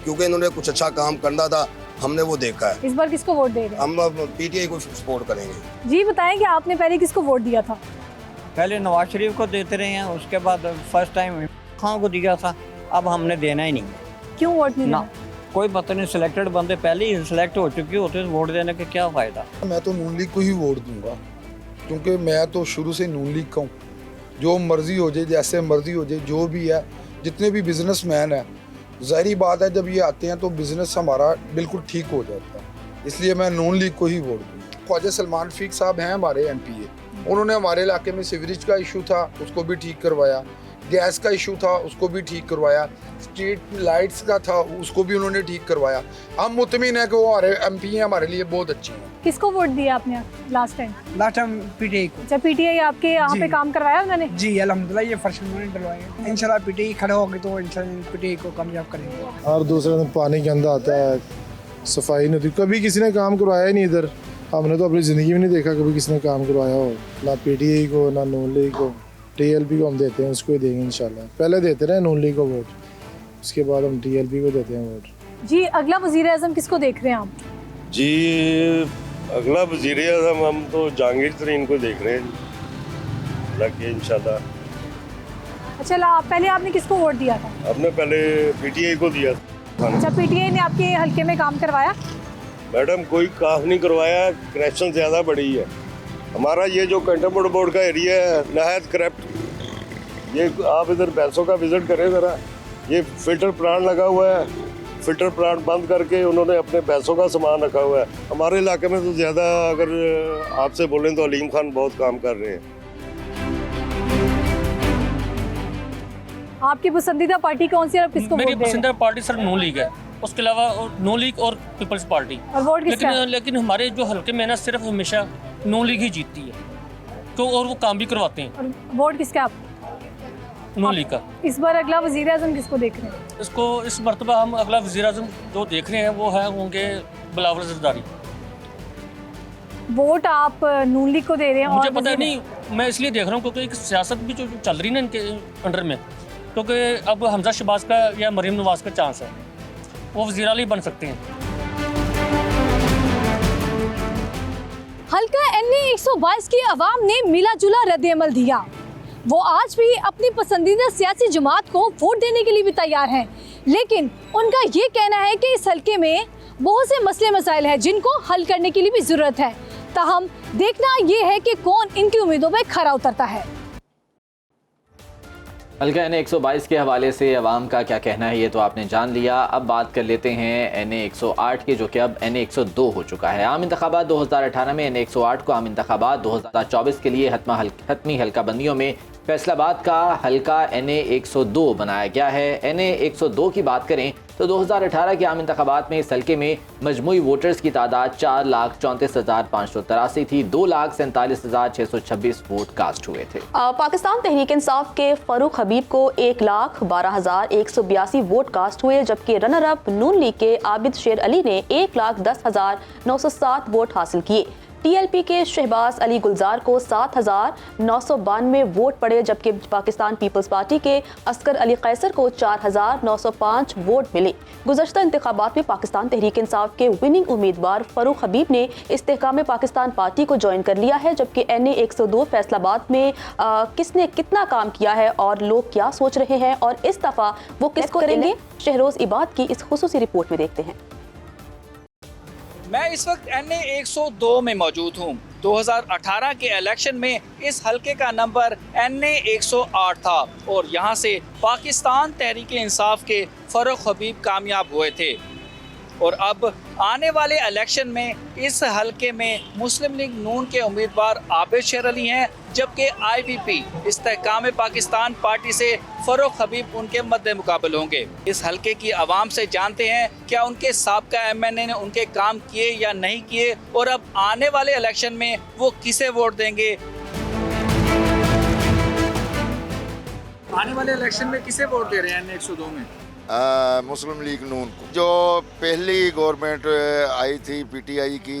क्योंकि इन्होंने कुछ अच्छा काम करना था, हमने वो देखा है। इस बार किसको वोट दे रहे हैं? हम PTI को सपोर्ट करेंगे। जी बताएं कि आपने पहले किसको वोट दिया था? पहले नवाज शरीफ को देते रहे हैं, उसके बाद फर्स्ट टाइम खान को दिया था, अब हमने देना ही नहीं। क्यों वोट नहीं ना देना? कोई पता नहीं, सिलेक्टेड बंदे पहले ही सिलेक्ट हो चुके होते तो वोट देने का क्या फ़ायदा। मैं तो नून लीग को ही वोट दूंगा, क्योंकि मैं तो शुरू से नून लीग का हूँ। जो मर्जी हो जाए, जैसे मर्जी हो जाए, जो भी है, जितने भी बिजनेसमैन हैं, ज़ाहिरी बात है जब ये आते हैं तो बिज़नेस हमारा बिल्कुल ठीक हो जाता है, इसलिए मैं नून लीग को ही वोट दूँगा। ख्वाजा सलमान फ़ीक साहब हैं हमारे MPA, उन्होंने हमारे इलाके में सीवरेज का इशू था उसको भी ठीक करवाया, गैस का इशू था उसको भी ठीक करवाया, स्ट्रीट लाइट्स का था उसको भी उन्होंने ठीक करवाया। हम मुतमिन है कि वो हमारे MP हैं, हमारे लिए बहुत अच्छे हैं। किसको वोट दिया आपने last time? Last time PTI को। अच्छा, PTI आपके यहाँ पे काम करवाया उन्होंने? जी अल्हम्दुलिल्लाह, ये फर्स्ट उन्होंने डलवाया। इंशाल्लाह PTI खड़े होंगे तो इंशाल्लाह PTI को कामयाब करेंगे। और दूसरा दिन पानी गंदा आता है, सफाई नहीं होती, कभी किसी ने काम करवाया ही नहीं इधर। हमने तो अपनी ज़िंदगी में नहीं देखा कभी किसी ने काम करवाया हो, ना PTI को ना नून लीग को। TLP को हम देते हैं, उसको ही देंगे इंशाल्लाह। पहले देते रहे नून लीग को वोट, उसके बाद हम TLP को देते हैं वोट। जी अगला वजीर आज़म किसको देख रहे हैं आप? जी अगला वजीर आज़म हम तो जहांगीर तरीन को देख रहे हैं लगे इंशाल्लाह। अच्छा, पहले आपने किसको वोट दिया था? हमने पहले PTI को दिया था। अच्छा, PTI ने आपके हल्के में काम करवाया? मैडम कोई काम नहीं करवाया, करप्शन ज़्यादा बढ़ी है। हमारा ये जो कंटेम्पट बोर्ड का एरिया है नहायत करप्ट। ये आप इधर पैसों का विज़िट करें ज़रा, ये फिल्टर प्लांट लगा हुआ है, फिल्टर प्लांट बंद करके उन्होंने अपने पैसों का सामान रखा हुआ है। हमारे इलाके में तो ज़्यादा अगर आपसे बोलें तो अलीम खान बहुत काम कर रहे हैं। आपकी पसंदीदा पार्टी कौन सी है? आप किसको वोट दे रहे हैं? मेरी पसंदीदा पार्टी सर नून लीग है, उसके अलावा नून लीग और पीपल्स पार्टी। और वोट किसका? लेकिन हमारे जो हल्के में ना सिर्फ हमेशा नून लीग ही जीतती है, तो और वो काम भी करवाते हैं। और वोट किसका? आप नून लीग का। इस बार अगला वजीर आज़म किसको देख रहे हैं? इसको इस मरतबा हम अगला वज़ीर आज़म जो देख रहे हैं वो है होंगे बिलावल जरदारी। वोट आप नून लीग को दे रहे हैं? मुझे और पता नहीं, मैं इसलिए देख रहा हूँ क्योंकि एक सियासत भी जो चल रही है ना इनके अंडर में, क्योंकि अब हमजा शहबाज का या मरीम नवाज का चांस है, वो वज़ीर आला ही बन सकते हैं। हल्का NA 122 की आवाम ने मिला जुला रद्द-ए-अमल दिया। वो आज भी अपनी पसंदीदा सियासी जमात को वोट देने के लिए भी तैयार हैं, लेकिन उनका ये कहना है कि इस हल्के में बहुत से मसले मसाइल हैं जिनको हल करने की लिए भी ज़रूरत है। ताहम देखना ये है कि कौन इनकी उम्मीदों पर खरा उतरता है। हल्का NA 122 के हवाले से अवाम का क्या कहना है ये तो आपने जान लिया। अब बात कर लेते हैं NA 108 के, जो कि अब NA 102 हो चुका है। आम इंतखाबात 2018 में NA 108 को आम इंतखाबात 2024 के लिए हतमी हल्का बंदियों में फैसलाबाद का हल्का NA 102 बनाया गया है। NA 102 की बात करें तो 2018 के आम इंतखाबात में इस हल्के में मजमूई वोटर्स की तादाद 4,34,583 थी। 2,47,626 वोट कास्ट हुए थे। पाकिस्तान तहरीक इंसाफ के फरूख हबीब को 1,12,182 वोट कास्ट हुए, जबकि रनर अप नून लीग के आबिद शेर अली ने 1,10,907 वोट हासिल किए। TLP के शहबाज अली गुलजार को 7,992 वोट पड़े, जबकि पाकिस्तान पीपल्स पार्टी के असगर अली कैसर को 4,905 वोट मिले। गुज़श्ता इंतखाबात में पाकिस्तान तहरीक इंसाफ के विनिंग उम्मीदवार फरूख हबीब ने इस्तेहकाम पाकिस्तान पार्टी को ज्वाइन कर लिया है, जबकि NA 102 फैसलाबाद में किसने कितना काम किया है और लोग क्या सोच रहे हैं और इस दफा वो किसको करेंगे, शहरोज इबाद की इस खुसूसी रिपोर्ट में देखते हैं। मैं इस वक्त NA 102 में मौजूद हूँ। 2018 के इलेक्शन में इस हलके का नंबर NA 108 था और यहाँ से पाकिस्तान तहरीक इंसाफ के फरूख हबीब कामयाब हुए थे। और अब आने वाले इलेक्शन में इस हलके में मुस्लिम लीग नून के उम्मीदवार आबिद शेर अली हैं, जबकि IPP इस्तेहकाम पाकिस्तान पार्टी से फरूख हबीब उनके मद्दे मुकाबल होंगे। इस हलके की आवाम से जानते हैं क्या उनके साबका MNA ने उनके काम किए या नहीं किए और अब आने वाले इलेक्शन में वो किसे वोट देंगे। आने वाले इलेक्शन में किसे वोट दे रहे हैं NA 102 में? मुस्लिम लीग नून को। जो पहली गवर्नमेंट आई थी PTI की,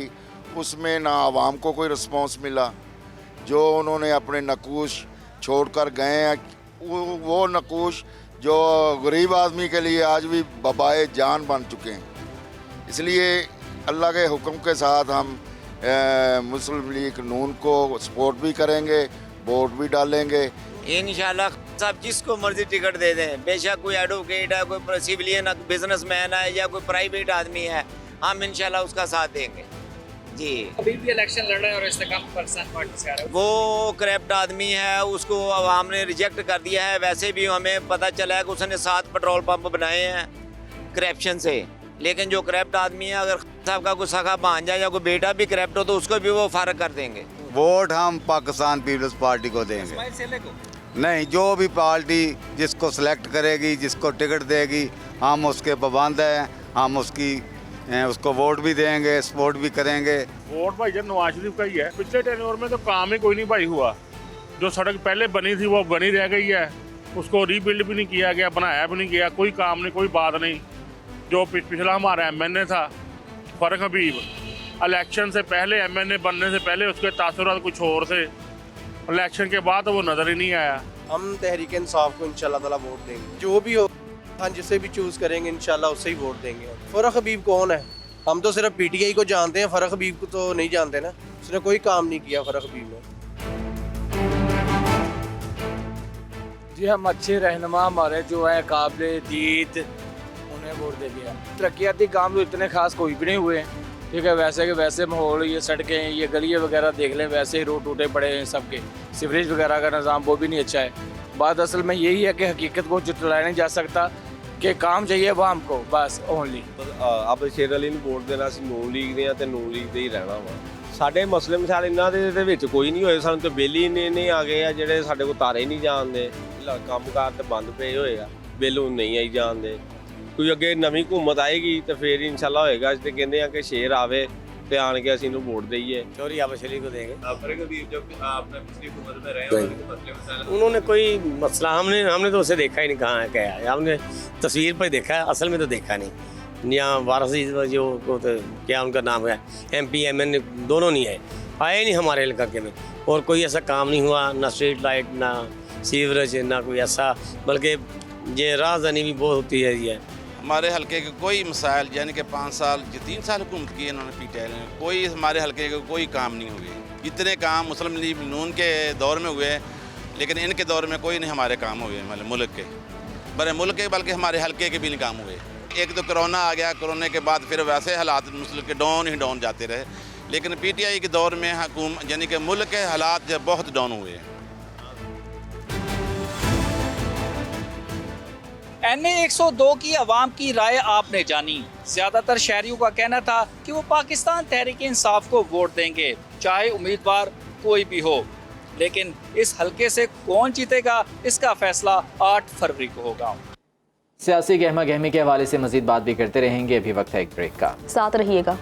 उसमें ना आवाम को कोई रिस्पांस मिला। जो उन्होंने अपने नकूश छोड़कर गए हैं, वो नकूश जो गरीब आदमी के लिए आज भी बबाए जान बन चुके हैं। इसलिए अल्लाह के हुक्म के साथ हम मुस्लिम लीग नून को सपोर्ट भी करेंगे, वोट भी डालेंगे। इंशाल्लाह साहब जिसको मर्जी टिकट दे दें, बेशक कोई एडवोकेट है, कोई सिविलियन बिजनेसमैन है या कोई प्राइवेट आदमी है, हम इंशाल्लाह उसका साथ देंगे जी। अभी भी इलेक्शन लड़ रहे हैं और इस्तेहकाम पाकिस्तान पार्टी से आ रहे हैं। वो करप्ट आदमी है, उसको आवाम ने रिजेक्ट कर दिया है। वैसे भी हमें पता चला है कि उसने 7 पेट्रोल पंप बनाए हैं करप्शन से, लेकिन जो करप्ट आदमी है, अगर साहब का कोई सखा भांजा या कोई बेटा भी करप्ट हो तो उसको भी वो फारग कर देंगे। वोट हम पाकिस्तान पीपल्स पार्टी को देंगे। नहीं, जो भी पार्टी जिसको सिलेक्ट करेगी, जिसको टिकट देगी, हम उसके पाबंद हैं। हम उसको वोट भी देंगे, सपोर्ट भी करेंगे। वोट भाई जब नवाज शरीफ का ही है। पिछले टेन्योर में तो काम ही कोई नहीं भाई हुआ। जो सड़क पहले बनी थी वो बनी रह गई है, उसको रीबिल्ड भी नहीं किया गया, बनाया भी नहीं गया, कोई काम नहीं, कोई बात नहीं। जो पिछला हमारा MNA था फरूख हबीब, इलेक्शन से पहले MNA बनने से पहले उसके तासुरात कुछ और थे, इलेक्शन के बाद वो नज़र ही नहीं आया। हम तहरीक इंसाफ को इंशाल्लाह ताला वोट देंगे, जो भी हो, हम जिसे भी चूज़ करेंगे इंशाल्लाह उससे ही वोट देंगे। फरूख हबीब कौन है? हम तो सिर्फ PTI को जानते हैं, फरूख हबीब को तो नहीं जानते ना। उसने कोई काम नहीं किया फरूख हबीब ने। जी हम अच्छे रहनुमा हमारे जो है काबिल दीद, उन्हें वोट देंगे। तरक्याती काम तो इतने खास कोई भी नहीं हुए, ठीक है। वैसे के वैसे माहौल, ये सड़कें, ये गलियाँ वगैरह देख लें, वैसे ही रोड टूटे पड़े हैं सबके। सीवरेज वगैरह का निज़ाम वो भी नहीं अच्छा है। बात असल में यही है कि हकीकत को जुटलाया नहीं जा सकता कि काम चाहिए आवाम को, बस ओनली। अब शेर अली ਨੂੰ ਵੋਟ ਦੇਣਾ ਸੀ ਨੂਨ ਲੀਗ ਦੇ ਆ ਤੇ ਨੂਨ ਲੀਗ ਦੇ ਹੀ ਰਹਿਣਾ ਵਾ। ਸਾਡੇ ਮਸਲੇ ਮਸਾਲ ਇਹਨਾਂ ਦੇ ਵਿੱਚ ਕੋਈ ਨਹੀਂ ਹੋਏ। ਸਾਨੂੰ ਤੇ ਬੇਲੀ ਨੇ ਆ ਗਏ ਆ ਜਿਹੜੇ ਸਾਡੇ ਕੋਲ ਤਾਰੇ ਨਹੀਂ ਜਾਣਦੇ, ਕੰਮਕਾਰ ਤੇ ਬੰਦ ਪਏ ਹੋਏ ਆ, ਬਿੱਲ ਨਹੀਂ ਆਈ ਜਾਣਦੇ। ਕੋਈ ਅੱਗੇ ਨਵੀਂ ਹੁਕੂਮਤ ਆਏਗੀ ਤੇ ਫਿਰ ਇਨਸ਼ਾਅੱਲਾ ਹੋਏਗਾ। ਅਸੀਂ ਤੇ ਕਹਿੰਦੇ ਆ ਕਿ ਸ਼ੇਰ ਆਵੇ ਤੇ ਆਣ ਕੇ ਅਸੀਂ ਇਹਨੂੰ ਵੋਟ दईए। चोरी आबशली को देंगे। उन्होंने कोई मसला हमने तो उसे देखा ही नहीं, कहाँ है क्या है। हमने तस्वीर पर देखा है, असल में तो देखा नहीं। यहाँ वारसी जो तो क्या उनका नाम है, MP MN दोनों नहीं है, आए नहीं हमारे इलाके में। और कोई ऐसा काम नहीं हुआ, ना स्ट्रीट लाइट, ना सीवरेज, ना कोई ऐसा, बल्कि ये राहजनी भी बहुत होती है। ये हमारे हलके के कोई मसाइल, यानी कि 5 साल 3 साल हुकूमत की इन्होंने PTI ने, कोई हमारे हलके के कोई काम नहीं हुए। इतने काम मुस्लिम लीग नून के दौर में हुए, लेकिन इनके दौर में कोई नहीं हमारे काम हुए, मतलब मुल्क के, बड़े मुल्क के, बल्कि हमारे हलके के भी नहीं काम हुए। एक तो कोरोना आ गया, कोरोना के बाद फिर वैसे हालात मुस्लिम के डाउन ही डाउन जाते रहे। लेकिन PTI के दौर में हुकूमत, यानी कि मुल्क के हालात जो बहुत डाउन हुए हैं। NA 102 की आवाम की राय आपने जानी। ज़्यादातर शहरियों का कहना था कि वो पाकिस्तान तहरीक इंसाफ को वोट देंगे, चाहे उम्मीदवार कोई भी हो। लेकिन इस हलके से कौन जीतेगा, इसका फैसला 8 फरवरी को होगा। सियासी गहमा गहमी के हवाले से मजीद बात भी करते रहेंगे, अभी वक्त है एक ब्रेक का, साथ रहिएगा।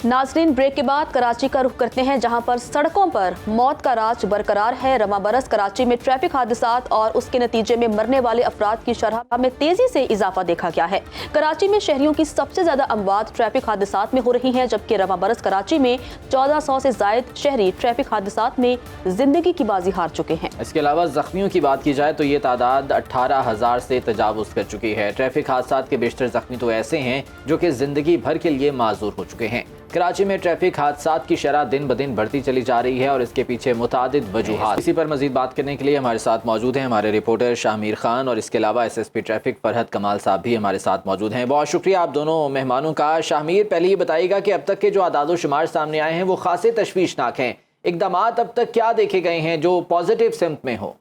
नाजरीन, ब्रेक के बाद कराची का रुख करते हैं, जहां पर सड़कों पर मौत का राज बरकरार है। रवा बरस कराची में ट्रैफिक हादसात और उसके नतीजे में मरने वाले अफराद की शरह में तेजी से इजाफा देखा गया है। कराची में शहरियों की सबसे ज्यादा अमवात ट्रैफिक हादसात में हो रही हैं, जबकि रवा बरस कराची में 1400 से जायद शहरी ट्रैफिक हादसात में जिंदगी की बाजी हार चुके हैं। इसके अलावा जख्मियों की बात की जाए तो ये तादाद 18,000 से तजावुज कर चुकी है। ट्रैफिक हादसात के बेशतर जख्मी तो ऐसे हैं जो कि जिंदगी भर के लिए माजूर हो चुके हैं। कराची में ट्रैफिक हादसात की शरह दिन ब दिन बढ़ती चली जा रही है और इसके पीछे मुतादिद वजूहात। इसी पर मजीद बात करने के लिए हमारे साथ मौजूद हैं हमारे रिपोर्टर शाहमीर खान और इसके अलावा SSP ट्रैफिक फरहत कमाल साहब भी हमारे साथ मौजूद हैं। बहुत शुक्रिया आप दोनों मेहमानों का। शाहमीर, पहले ये बताइएगा कि अब तक के जो आदादो शुमार सामने आए हैं वो खासे तशवीशनाक हैं। इक़दामात अब तक क्या देखे गए हैं जो पॉजिटिव सिम्त में हो?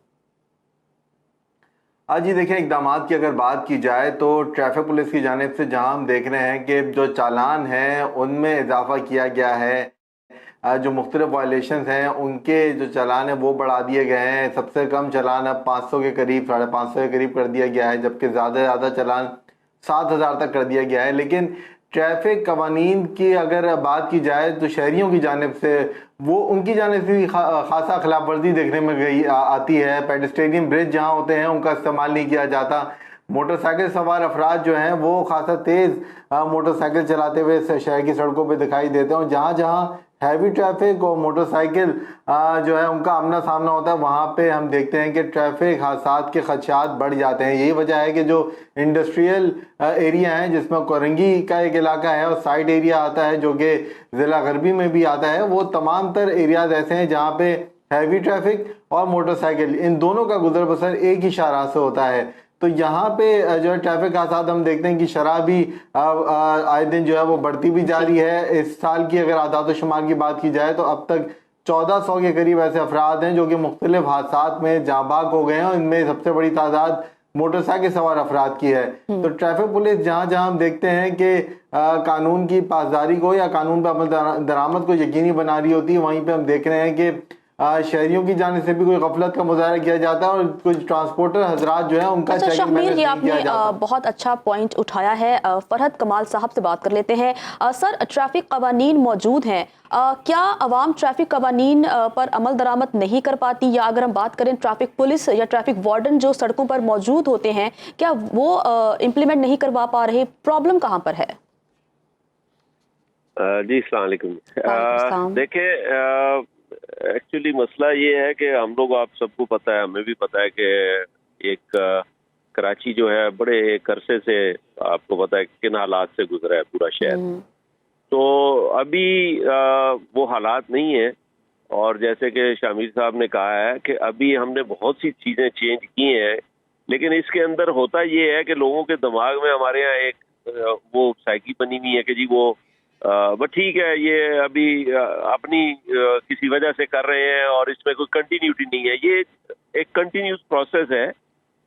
जी देखें, इक़दामात की अगर बात की जाए तो ट्रैफिक पुलिस की जानिब से जहां हम देख रहे हैं कि जो चालान हैं उनमें इजाफा किया गया है। जो मुख्तलिफ वायलेशन हैं उनके जो चालान है वो बढ़ा दिए गए हैं। सबसे कम चालान अब 500 के करीब, 550 के करीब कर दिया गया है, जबकि ज़्यादा से ज़्यादा चालान 7,000 तक कर दिया गया है। लेकिन ट्रैफिक कवानीन की अगर बात की जाए तो शहरियों की जानिब से वो उनकी जानिब से खासा खिलाफ वर्जी देखने में आती है। पेडेस्ट्रियन ब्रिज जहाँ होते हैं उनका इस्तेमाल नहीं किया जाता। मोटरसाइकिल सवार अफराद जो हैं वो खासा तेज़ मोटरसाइकिल चलाते हुए शहर की सड़कों पे दिखाई देते हैं और जहाँ जहाँ हैवी ट्रैफिक और मोटरसाइकिल जो है उनका आमना सामना होता है वहाँ पे हम देखते हैं कि ट्रैफिक हादसात के खदशात बढ़ जाते हैं। यही वजह है कि जो इंडस्ट्रियल एरिया है जिसमें कोरंगी का एक इलाका है और साइड एरिया आता है जो कि ज़िला गरबी में भी आता है, वो तमाम तर एरियाज ऐसे हैं जहाँ पे हैवी ट्रैफिक और मोटरसाइकिल इन दोनों का गुजर बसर एक ही शाहराह से होता है। तो यहाँ पे जो है ट्रैफिक हादसात हम देखते हैं कि शरह भी आए दिन जो है वो बढ़ती भी जा रही है। इस साल की अगर आदाद शुमार की बात की जाए तो अब तक 1400 के करीब ऐसे अफराद हैं जो कि मुख्तलिफ हादसात में जाँ बाग हो गए हैं और इनमें सबसे बड़ी तादाद मोटरसाइकिल सवार अफराद की है। तो ट्रैफिक पुलिस जहाँ जहाँ हम देखते हैं कि कानून की पासदारी को या कानून पर अमल दरामद को यकीनी बना रही होती है, वहीं पर हम देख रहे हैं कि शहरियों की जानिब से भी कोई गफलत का मुजाहरा किया जाता है और कुछ ट्रांसपोर्टर हजरात जो है उनका अच्छा शाहमीर, ये आपने बहुत अच्छा पॉइंट उठाया है। फरहत कमाल साहब से बात कर लेते हैं। सर, ट्रैफिक कवानीन मौजूद हैं, क्या अवाम ट्रैफिक कवानीन पर अमल दरामद नहीं कर पाती, या अगर हम बात करें ट्रैफिक पुलिस या ट्रैफिक वार्डन जो सड़कों पर मौजूद होते हैं क्या वो इम्प्लीमेंट नहीं करवा पा रहे? प्रॉब्लम कहाँ पर है? जी अस्सलाम वालेकुम। देखिए, एक्चुअली मसला ये है कि हम लोग, आप सबको पता है, हमें भी पता है कि एक कराची जो है बड़े एक अरसे से आपको पता है किन हालात से गुजरा है पूरा शहर। तो अभी वो हालात नहीं है और जैसे कि शामिर साहब ने कहा है कि अभी हमने बहुत सी चीज़ें चेंज की हैं, लेकिन इसके अंदर होता ये है कि लोगों के दिमाग में हमारे यहाँ एक वो साइकी बनी हुई है कि जी वो बट ठीक है, ये अभी अपनी किसी वजह से कर रहे हैं और इसमें कोई कंटिन्यूटी नहीं है। ये एक कंटिन्यूस प्रोसेस है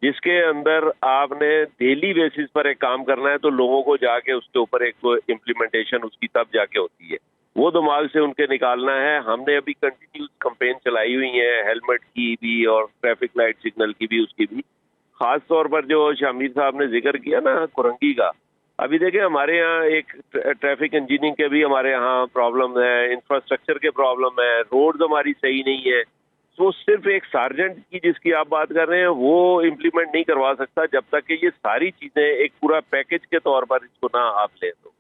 जिसके अंदर आपने डेली बेसिस पर एक काम करना है, तो लोगों को जाके उसके ऊपर एक इम्प्लीमेंटेशन उसकी तब जाके होती है, वो दिमाग से उनके निकालना है। हमने अभी कंटिन्यूस कैंपेन चलाई हुई है, हेलमेट की भी और ट्रैफिक लाइट सिग्नल की भी, उसकी भी। खास तौर पर जो शामिर साहब ने जिक्र किया ना कुरंगी का, अभी देखिए हमारे यहाँ एक ट्रैफिक इंजीनियरिंग के भी हमारे यहाँ प्रॉब्लम है, इंफ्रास्ट्रक्चर के प्रॉब्लम है, रोड्स हमारी सही नहीं है। तो सिर्फ एक सार्जेंट की जिसकी आप बात कर रहे हैं वो इम्प्लीमेंट नहीं करवा सकता जब तक कि ये सारी चीज़ें एक पूरा पैकेज के तौर पर इसको ना आप लें। तो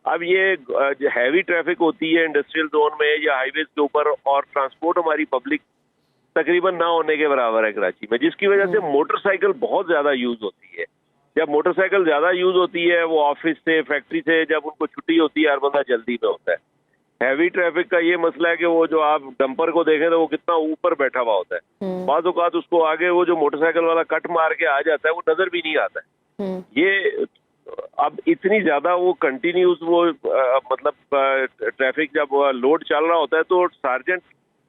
अब ये हैवी ट्रैफिक होती है इंडस्ट्रियल जोन में या हाईवेज के ऊपर, और ट्रांसपोर्ट हमारी पब्लिक तकरीबन ना होने के बराबर है कराची में, जिसकी वजह से मोटरसाइकिल बहुत ज़्यादा यूज़ होती है। जब मोटरसाइकिल ज़्यादा यूज़ होती है, वो ऑफिस से फैक्ट्री से जब उनको छुट्टी होती है, हर बंदा जल्दी में होता है। हैवी ट्रैफिक का ये मसला है कि वो जो आप डंपर को देखें तो वो कितना ऊपर बैठा हुआ होता है, बाज़ औक़ात उसको आगे वो जो मोटरसाइकिल वाला कट मार के आ जाता है वो नज़र भी नहीं आता है। ये अब इतनी ज़्यादा वो कंटिन्यूस वो मतलब ट्रैफिक जब लोड चल रहा होता है तो सार्जेंट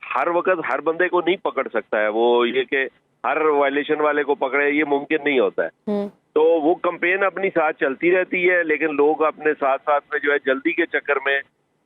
हर वक्त हर बंदे को नहीं पकड़ सकता है, वो ये कि हर वायलेशन वाले को पकड़े, ये मुमकिन नहीं होता है। तो वो कैंपेन अपनी साथ चलती रहती है, लेकिन लोग अपने साथ साथ में जो है जल्दी के चक्कर में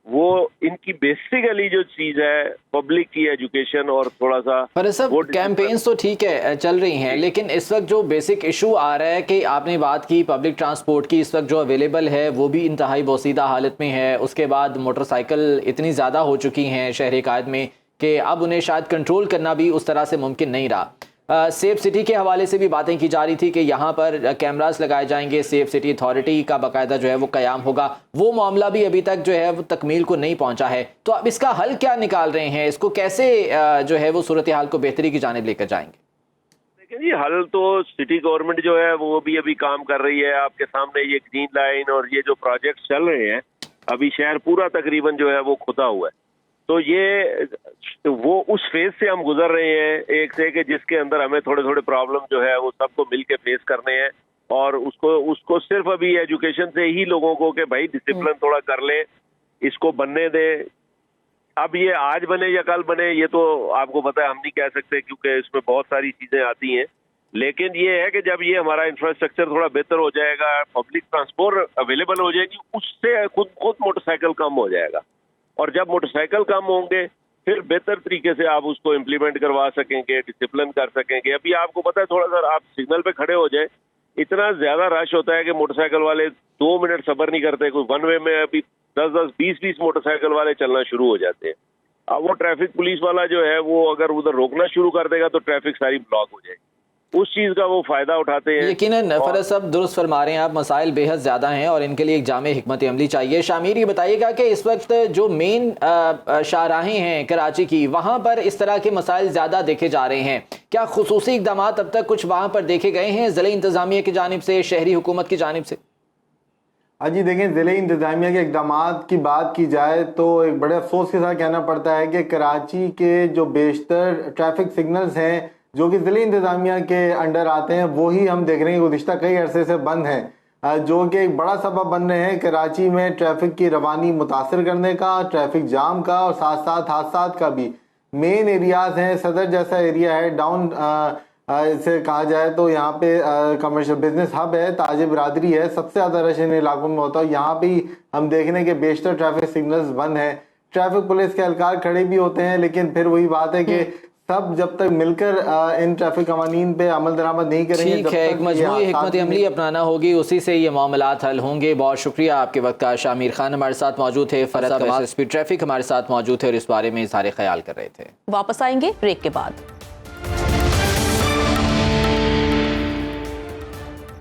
वो इनकी बेसिकली जो चीज है पब्लिक की एजुकेशन और थोड़ा सा पर सब कैंपेन्स तो ठीक है चल रही हैं, लेकिन इस वक्त जो बेसिक इशू आ रहा है कि आपने बात की पब्लिक ट्रांसपोर्ट की, इस वक्त जो अवेलेबल है वो भी इंतहाई बोसीदा हालत में है। उसके बाद मोटरसाइकिल इतनी ज़्यादा हो चुकी हैं शहर कायद में कि अब उन्हें शायद कंट्रोल करना भी उस तरह से मुमकिन नहीं रहा। सेफ सिटी के हवाले से भी बातें की जा रही थी कि यहाँ पर कैमरास लगाए जाएंगे, सेफ सिटी अथॉरिटी का बाकायदा जो है वो क़याम होगा। वो मामला भी अभी तक जो है वो तकमील को नहीं पहुँचा है। तो अब इसका हल क्या निकाल रहे हैं, इसको कैसे जो है वो सूरत हाल को बेहतरी की जानिब लेकर जाएंगे? देखिए जी, हल तो सिटी गवर्नमेंट जो है वो भी अभी काम कर रही है। आपके सामने ये ग्रीन लाइन और ये जो प्रोजेक्ट चल रहे हैं, अभी शहर पूरा तकरीबन जो है वो खुदा हुआ है। तो ये वो उस फेज से हम गुजर रहे हैं एक से कि जिसके अंदर हमें थोड़े थोड़े प्रॉब्लम जो है वो सबको मिल के फेस करने हैं, और उसको सिर्फ अभी एजुकेशन से ही लोगों को कि भाई डिसिप्लिन थोड़ा कर ले, इसको बनने दे। अब ये आज बने या कल बने ये तो आपको पता है हम नहीं कह सकते, क्योंकि इसमें बहुत सारी चीजें आती हैं। लेकिन ये है कि जब ये हमारा इंफ्रास्ट्रक्चर थोड़ा बेहतर हो जाएगा, पब्लिक ट्रांसपोर्ट अवेलेबल हो जाएगी, उससे खुद मोटरसाइकिल कम हो जाएगा। और जब मोटरसाइकिल कम होंगे फिर बेहतर तरीके से आप उसको इम्प्लीमेंट करवा सकेंगे, डिसिप्लिन कर सकेंगे। अभी आपको पता है थोड़ा सा आप सिग्नल पे खड़े हो जाए, इतना ज्यादा रश होता है कि मोटरसाइकिल वाले 2 मिनट सब्र नहीं करते। कोई वन वे में अभी 10-10, 20-20 मोटरसाइकिल वाले चलना शुरू हो जाते हैं। अब वो ट्रैफिक पुलिस वाला जो है वो अगर उधर रोकना शुरू कर देगा तो ट्रैफिक सारी ब्लॉक हो जाएगी। उस चीज़ का वो फ़ायदा उठाते हैं। यकीनन फरज साहब दुरुस्त फरमा रहे हैं आप, मसाइल बेहद ज़्यादा हैं और इनके लिए एक जामे हिकमत अमली चाहिए। शामिर ये बताइएगा कि इस वक्त जो मेन शाहराहें हैं कराची की, वहाँ पर इस तरह के मसाइल ज़्यादा देखे जा रहे हैं। क्या खुसूसी इक़दाम अब तक कुछ वहाँ पर देखे गए हैं ज़िले इंतज़ामिया की जानिब से, शहरी हुकूमत की जानिब से? हाँ जी, देखें, ज़िले इंतज़ामिया के इक़दाम की बात की जाए तो एक बड़े अफसोस के साथ कहना पड़ता है कि कराची के जो बेशतर ट्रैफिक सिग्नल्स हैं जो कि ज़िले इंतज़ामिया के अंडर आते हैं, वही हम देख रहे हैं गुज़िश्ता कई अरसे से बंद हैं, जो कि एक बड़ा सबब बन रहे हैं कराची में ट्रैफिक की रवानी मुतासर करने का, ट्रैफिक जाम का और साथ साथ हादसात का भी। मेन एरियाज़ हैं, सदर जैसा एरिया है, डाउन से कहा जाए तो यहाँ पे कमर्शियल बिजनेस हब है, ताज बिरादरी है, सबसे ज़्यादा रश इन इलाकों में होता है। यहाँ पे ही हम देख रहे हैं कि बेशतर ट्रैफिक सिग्नल्स बंद हैं, ट्रैफिक पुलिस के एहलकार खड़े भी होते हैं, लेकिन फिर वही बात है कि सब जब तक मिलकर इन ट्रैफिक कवानीन पे अमल दरामद नहीं करेंगे, ठीक है, एक मजमूई हिकमत अमली अपनाना होगी, उसी से ये मामलात हल होंगे। बहुत शुक्रिया आपके वक्त का। शामिर खान हमारे साथ मौजूद थे, फरज कमाल एसपी ट्रैफिक हमारे साथ मौजूद थे और इस बारे में इज़हार ख्याल कर रहे थे। वापस आएंगे ब्रेक के बाद।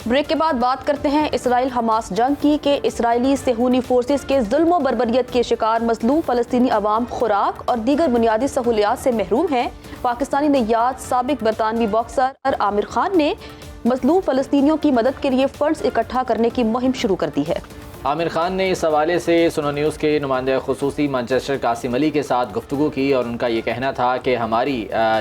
ब्रेक के बाद बात करते हैं इसराइल हमास जंग की कि इसराइली सेहूनी फोर्सेस के जुल्म और बर्बरियत के शिकार मजलूम फ़लस्तीनी अवाम खुराक और दीगर बुनियादी सहूलियात से महरूम हैं। पाकिस्तानी नैयाद साबिक बरतानवी बॉक्सर आमिर खान ने मजलूम फ़लस्तीनियों की मदद के लिए फंड्स इकट्ठा करने की मुहिम शुरू कर दी है। आमिर खान ने इस हवाले से सुनो न्यूज़ के नुमाइंदे खुसूसी मैनचेस्टर कासिम अली के साथ गुफ्तगू की और उनका ये कहना था कि हमारी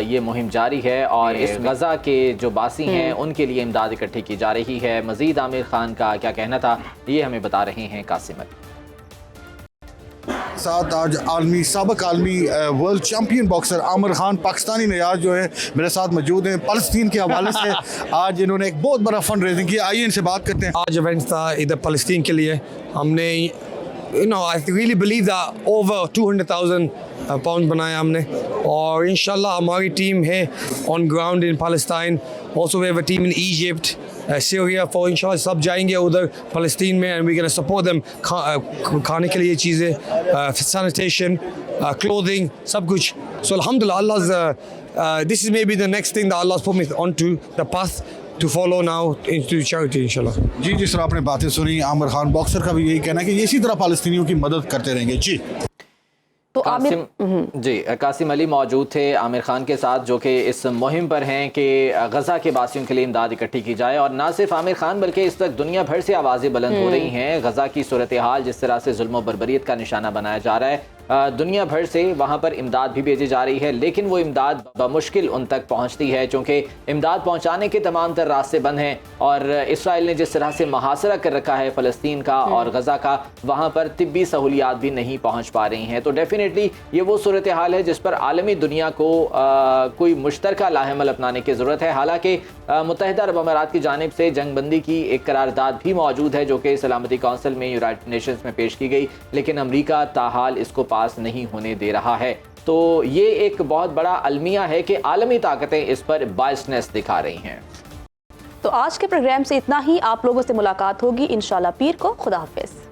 ये मुहिम जारी है और इस गज़ा के जो बासी हैं उनके लिए इमदाद इकट्ठी की जा रही है। मज़ीद आमिर खान का क्या कहना था ये हमें बता रहे हैं कासिम अली। साथ आज साबिक आलमी world champion boxer Aamir Khan Pakistani Niaz जो है मेरे साथ मौजूद हैं। फ़लस्तीन के हवाले से आज इन्होंने एक बहुत बड़ा फंड रेजिंग किया, आइए इनसे बात करते हैं। आज इवेंट था इधर फ़लस्तीन के लिए, हमने I really believe that over 200,000 pound बनाया हमने और इंशाल्लाह हमारी टीम है on ground in Palestine, also we have a team in Egypt, Syria, for इंशाल्लाह सब जाएंगे उधर फ़लस्तीन में and we can support them, खाने के लिए चीज़ें, सैनिटेशन, क्लोथिंग, सब कुछ। सो अल्हम्दुलिल्लाह this is maybe the next thing that Allah has put me on to the path to follow now into charity इंशाल्लाह। जी, जिस तरह आपने बातें सुनी, आमिर खान बॉक्सर का भी यही कहना है कि इसी तरह फ़लस्तीनियों की मदद करते रहेंगे। जी तो कासिम अली मौजूद थे आमिर खान के साथ, जो कि इस मुहिम पर हैं कि गज़ा के बासियों के लिए इमदाद इकट्ठी की जाए। और ना सिर्फ आमिर खान बल्कि इस वक्त दुनिया भर से आवाज़ें बुलंद हो रही हैं। गज़ा की सूरत हाल जिस तरह से जुल्म और बर्बरियत का निशाना बनाया जा रहा है, दुनिया भर से वहाँ पर इमदाद भी भेजी जा रही है, लेकिन वो इमदाद बमुश्किल उन तक पहुँचती है क्योंकि इमदाद पहुँचाने के तमाम तर रास्ते बंद हैं। और इसराइल ने जिस तरह से मुहासरा कर रखा है फ़लस्तीन का और गज़ा का, वहाँ पर तिब्बी सहूलियात भी नहीं पहुँच पा रही हैं। तो डेफिनेटली सलामती, ये वो सूरत हाल है जिस पर आलमी दुनिया को कोई मुश्तरका लाहेमल अपनाने की ज़रूरत है। हालांकि मुत्तहिदा अरब अमारात की जानिब से जंगबंदी की एक करारदाद भी मौजूद है जो कि सलामती कौंसिल में यूनाइटेड नेशंस में पेश की गई, लेकिन अमरीका ताहाल इसको पास नहीं होने दे रहा है। तो ये एक बहुत बड़ा अलमिया है कि आलमी ताकतें इस पर बायसनेस दिखा रही हैं। तो आज के प्रोग्राम से इतना ही। आप लोगों से मुलाकात होगी इंशाल्लाह पीर को। खुदा हाफिज़।